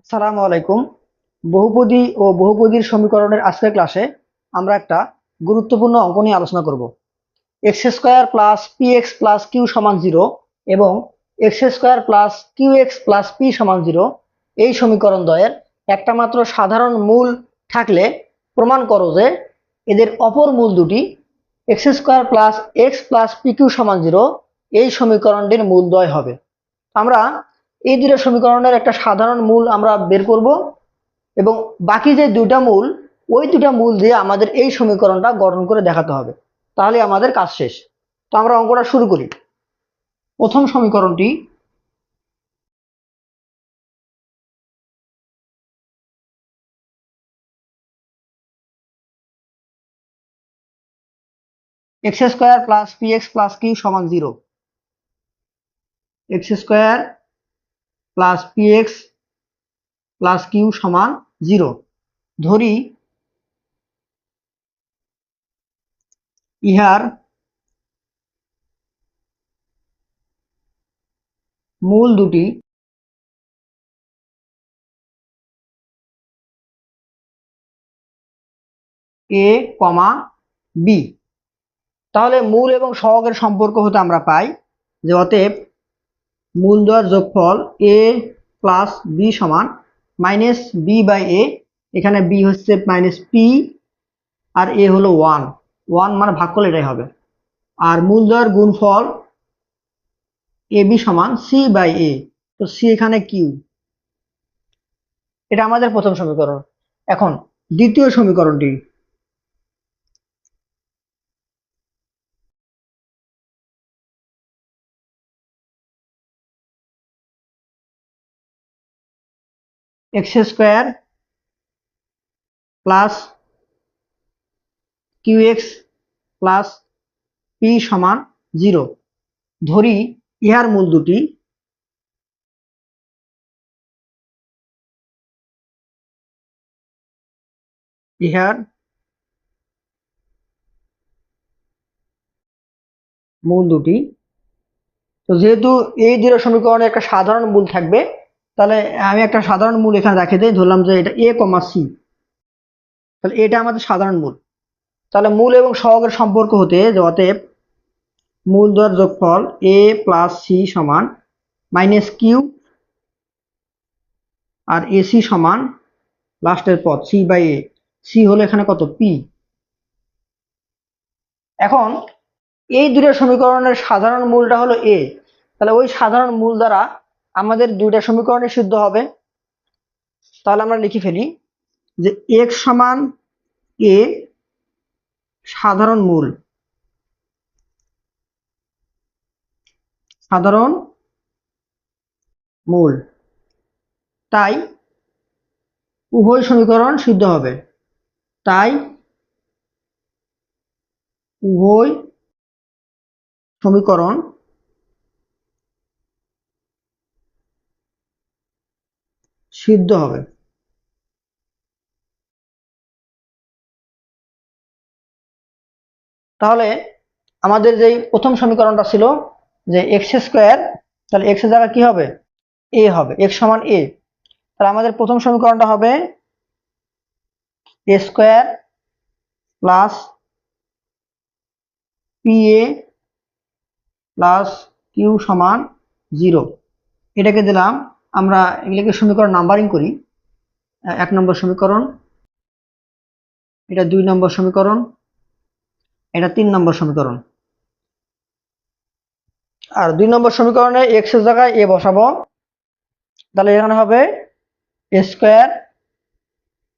আসসালামু আলাইকুম। বহুপদী ও বহুপদীর সমীকরণের আজকের ক্লাসে আমরা একটা গুরুত্বপূর্ণ অঙ্ক নিয়ে আলোচনা করব। X square plus p x plus Q সমান 0 এবং x square plus q x plus p সমান 0 এই সমীকরণ দ্বয়ের একটা মাত্র সাধারণ মূল থাকলে প্রমাণ করো যে এদের অপর মূল দুটি x square plus x plus p q সমান 0 এই সমীকরণটির মূল দ্বয় হবে। আমরা এই দুটো সমীকরণের একটা সাধারণ মূল আমরা বের করব এবং বাকি যে দুটা মূল ওই দুটা মূল দিয়ে আমাদের এই সমীকরণটা গঠন করে দেখাতে হবে, তাহলে আমাদের কাজ শেষ। তো আমরা অঙ্কটা শুরু করি। প্রথম সমীকরণটি x square plus p x plus Q সমান 0, x square plus p x plus Q সমান 0। ধরি ইহার মূল দুটি এ কমা বি। তাহলে মূল এবং সহগের সম্পর্ক হতে আমরা পাই যে অতএব মূল দ্বয়ের যোগফল এ প্লাস বি সমান মাইনাস বি বাই এ। এখানে বি হচ্ছে মাইনাস পি আর এ হলো 1 মানে ভাগ করলে এটাই হবে। আর মূল দ্বয়ের গুণফল এ বি সমান সি বাই এ, তো সি এখানে কিউ। এটা আমাদের প্রথম সমীকরণ। এখন দ্বিতীয় সমীকরণটি x square plus q x plus p সমান 0। ধরি ইহার মূল দুটি ইহার মূল দুটি তো যেহেতু এই দুটো সমীকরণে একটা সাধারণ মূল থাকবে, তাহলে আমি একটা সাধারণ মূল এখানে রেখে দিই। ধরলাম যে এটা এ কমা সি, তাহলে এটা আমাদের সাধারণ মূল। তাহলে মূল এবং সহগের সম্পর্ক হতে যে অতএব মূল দ্বয়ের যোগফল এ প্লাস সি সমান মাইনাস কিউ আর এসি সমান লাস্টের পদ সি বাই এ। সি হলো এখানে কত, পি। এখন এই দুটো সমীকরণের সাধারণ মূলটা হলো এ, তাহলে ওই সাধারণ মূল দ্বারা আমাদের দুইটা সমীকরণই সিদ্ধ হবে। তাহলে আমরা লিখে ফেলি যে এক্স সমান এ সাধারণ মূল, সাধারণ মূল, তাই উভয় সমীকরণ সিদ্ধ হবে। তাই উভয় সমীকরণ সিদ্ধ হবে। তাহলে আমাদের যে প্রথম সমীকরণটা ছিল যে এক্স স্কোয়ার, তাহলে এক্স এর জায়গায় কি হবে, এ হবে, এক্স সমান এ। তাহলে আমাদের প্রথম সমীকরণটা হবে A square plus P A plus Q সমান 0। এটাকে দিলাম, আমরা এগুলোকে সমীকরণ নাম্বারিং করি। 1 নম্বর সমীকরণ, এটা 2 নম্বর সমীকরণ, এটা 3 নম্বর সমীকরণ। আর 2 নম্বর সমীকরণে এক্স এর জায়গায় এ বসাবো, তাহলে এখানে হবে A square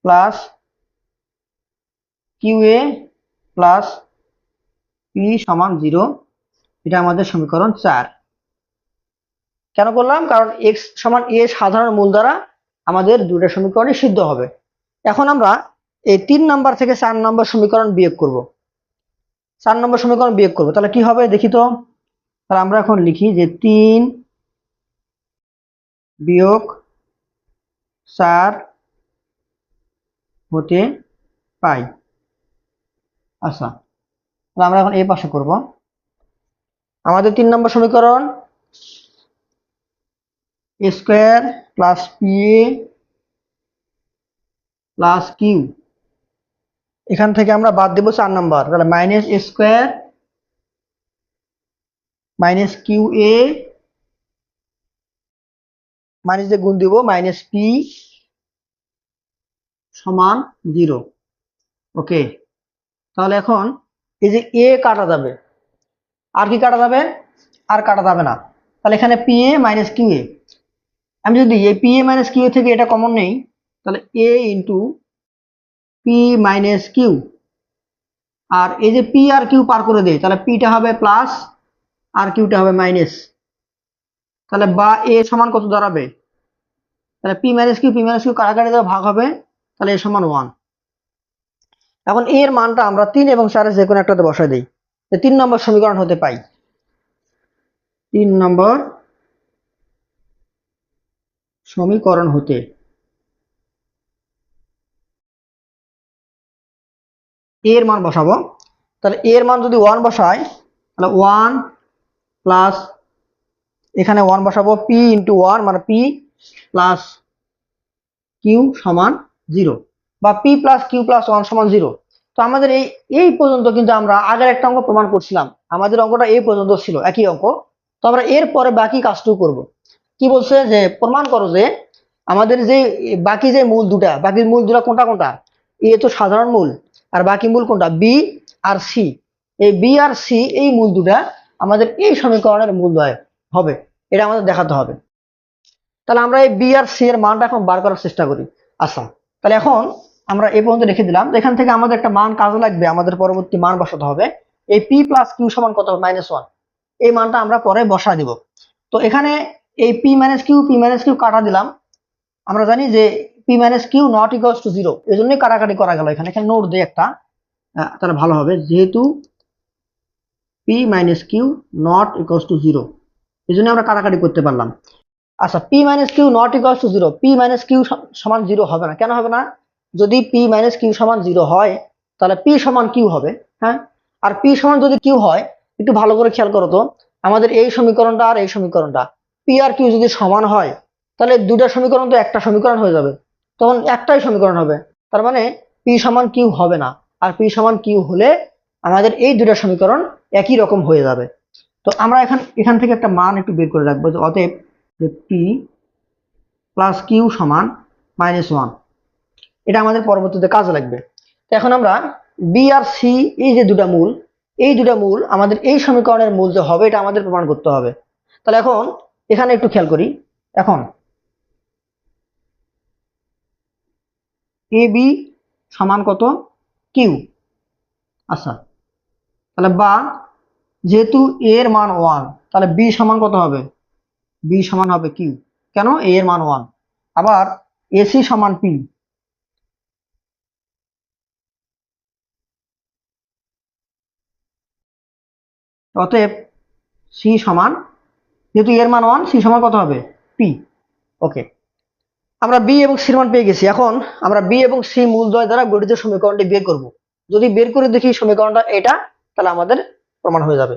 plus Q A plus p সমান 0। এটা আমাদের সমীকরণ 4। কেন করলাম, কারণ এক্স সমান এ সাধারণ মূল দ্বারা আমাদের দুটো সমীকরণই সিদ্ধ হবে। এখন আমরা এই 3 নাম্বার থেকে 4 নম্বর সমীকরণ বিয়োগ করব। 4 নম্বর সমীকরণ বিয়োগ করব, তাহলে কি হবে দেখি তো। তাহলে আমরা এখন লিখি যে 3 বিয়োগ 4 হতে পাই। আচ্ছা, তাহলে আমরা এখন এই পাশে করব। আমাদের 3 নম্বর সমীকরণ A square plus P A plus Q, এখান থেকে আমরা বাদ দেবো 4 নাম্বার, তাহলে minus A square minus Q A minus দিয়ে গুণ দিব মাইনাস পি সমান 0। ওকে, তাহলে এখন এই যে এ কাটা যাবে, আর কি কাটা যাবে? আর কাটা যাবে না। তাহলে এখানে পি এ মাইনাস কিউ এ, আমি যদি এই পি এ মাইনাস কিউ থেকে এটা কমন নেই, তাহলে এ ইন্টু পি মাইনাস কিউ, আর এই যে পি আর কিউ পার করে দেয়, তাহলে পিটা হবে প্লাস আর কিউটা হবে মাইনাস। তাহলে বা এ সমান কত দাঁড়াবে? তাহলে পি মাইনাস কিউ কাটাকাটি দেওয়া ভাগ হবে, তাহলে এ সমান 1। এখন এর মানটা আমরা 3 এবং 4 যে কোনো একটাতে বসাই দিই, 3 নম্বর সমীকরণ হতে পাই। 3 নম্বর সমীকরণ হতে এর মান বসাবো। তাহলে এর মান যদি 1 বসাই, তাহলে 1 প্লাস এখানে 1 বসাবো, পি ইন্টু 1 মানে পি প্লাস কিউ সমান 0, বা পি প্লাস কিউ প্লাস 1 সমান 0। তো আমাদের এই এই পর্যন্ত কিন্তু আমরা আগের একটা অঙ্ক প্রমাণ করছিলাম, আমাদের অঙ্কটা এই পর্যন্ত ছিল একই অঙ্ক। তো আমরা এর পরে বাকি কাজটুকু করব। কি বলছে যে প্রমাণ করো যে আমাদের যে বাকি যে মূল দুটা, বাকি মূল দুটা কোনটা কোনটা? এ তো সাধারণ মূল, আর বাকি মূল কোনটা? বি আর সি। এই বি আর সি এই মূল দুটা আমাদের এই সমীকরণের মূল হবে, এটা আমাদের দেখাতে হবে। তাহলে আমরা এই বি আর সি এর মানটা এখন বার করার চেষ্টা করি। আচ্ছা, তাহলে এখন আমরা এই পর্যন্ত রেখে দিলাম, এখান থেকে আমাদের একটা মান কাজে লাগবে, আমাদের পরবর্তী মান বসাতে হবে। এই পি প্লাস কিউ সমান কত? -1। এই মানটা আমরা পরে বসা দিব। তো এখানে এই পি মাইনাস কিউ কাটা দিলাম। আমরা জানি যে p minus q not equals to 0, এই জন্যই কাটাকাটি করা গেল। এখানে এখানে নোট দিয়ে একটা, তাহলে ভালো হবে, যেহেতু p minus q not equals to 0, এই জন্য আমরা কাটাকাটি করতে পারলাম। আচ্ছা, p minus q not equals to 0, p minus q সমান 0 হবে না। কেন হবে না? যদি পি মাইনাস কিউ সমান 0 হয়, তাহলে পি সমান কিউ হবে। হ্যাঁ, আর পি সমান যদি কিউ হয়, একটু ভালো করে খেয়াল করো তো, আমাদের এই সমীকরণটা আর এই সমীকরণটা, পি আর কিউ যদি সমান হয়, তাহলে দুটা সমীকরণ তো একটা সমীকরণ হয়ে যাবে, তখন একটাই সমীকরণ হবে। তার মানে পি সমান কিউ হবে না, আর পি সমান কিউ হলে আমাদের এই দুটা সমীকরণ একই রকম হয়ে যাবে। তো আমরা এখান থেকে একটা মান একটু বের করে রাখবো, যে অতএব যে পি প্লাস কিউ সমান -1, এটা আমাদের পরবর্তীতে কাজে লাগবে। তো এখন আমরা বি আর সি এই যে দুটা মূল, এই দুটা মূল আমাদের এই সমীকরণের মূল যে হবে, এটা আমাদের প্রমাণ করতে হবে। তাহলে এখন এখানে একটু খেয়াল করি, এখন এ বি সমান কত? কিউ। আচ্ছা, তাহলে বা যেহেতু এ এর মান 1, তাহলে বি সমান কত হবে? বি সমান হবে কিউ। কেন? এ এর মান 1। আবার এসি সমান পি, অতএব সি সমান, যেহেতু এর মান 1, সি সমান কত হবে? পি। ওকে, আমরা বি এবং সির মান পেয়ে গেছি। এখন আমরা বি এবং সি মূলদ্বয় দ্বারা গঠিত সমীকরণটি বের করব। যদি বের করে দেখি সমীকরণটা এটা, তাহলে আমাদের প্রমাণ হয়ে যাবে।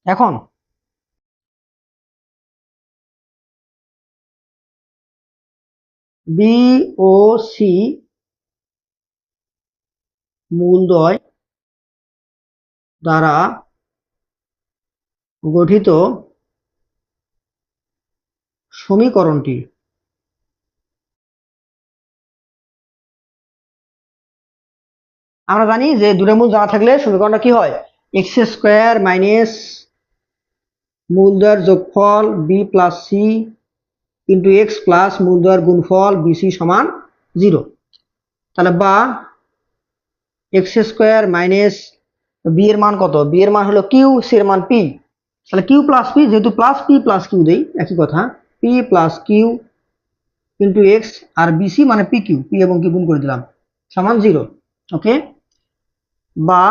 এখন বি ও সি মূলদ্বয় দ্বারা গঠিত সমীকরণটি আমরা জানি যে দুটো মূল জানা থাকলে সমীকরণটা কি হয়? এক্স স্কোয়ার মাইনাস মূলদ্বয়ের যোগফল B plus C into x plus মূলদ্বয়ের গুণফল বিসি সমান 0। তাহলে বা এক্স স্কোয়ার মাইনাস বি এর মান কত? বি এর মান হলো কিউ, সি এর মান পি। তাহলে কিউ প্লাস পি, যেহেতু প্লাস পি প্লাস কিউ দেই একই কথা, P plus Q into X, আর বিসি মানে পি কিউ, পি এবং কিউ গুণ করে দিলাম, সমান 0। ওকে, বা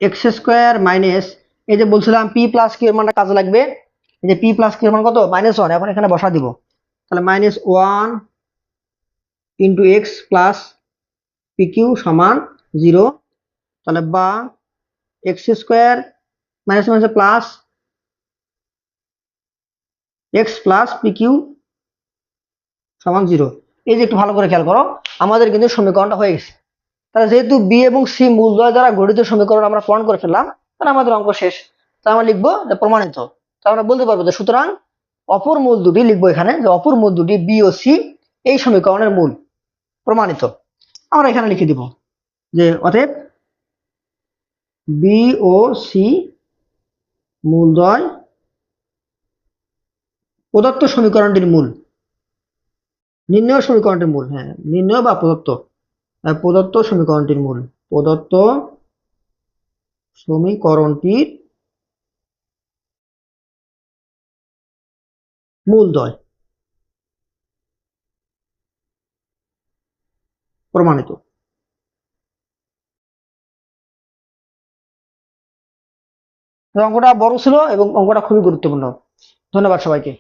এক্স স্কোয়ার মাইনাস, এই যে বলছিলাম পি প্লাস কিউ এর মানটা কাজে লাগবে, এই যে পি প্লাস কিউ এর মান কত? -1। এখন এখানে বসা দিব, তাহলে -1 into x plus p q সমান 0। তাহলে বা x square minus minus plus x plus p q সমান 0। এই যে একটু ভালো করে খেয়াল করো, আমাদের কিন্তু সমীকরণটা হয়ে গেছে। তাহলে যেহেতু বি এবং সি মূলদ্বয় দ্বারা গঠিত সমীকরণ আমরা প্রমাণ করে ফেললাম, তাহলে আমাদের অঙ্ক শেষ। তা আমরা লিখবো যে প্রমাণিত। তা আমরা বলতে পারবো যে সুতরাং অপর মূল দুটি লিখবো এখানে, যে অপর মূল দুটি বি ও সি এই সমীকরণের মূল, প্রমাণিত। আমরা এখানে লিখে দিব যে অতএব বি ও সি মূলদ্বয় প্রদত্ত সমীকরণটির মূল, নির্ণয় সমীকরণটির মূল, হ্যাঁ নির্ণয় বা প্রদত্ত, প্রদত্ত সমীকরণটির মূল, প্রদত্ত সমীকরণটির মূলদ্বয়, প্রমাণিত। অঙ্কটা বড় ছিল এবং অঙ্কটা খুবই গুরুত্বপূর্ণ। ধন্যবাদ সবাইকে।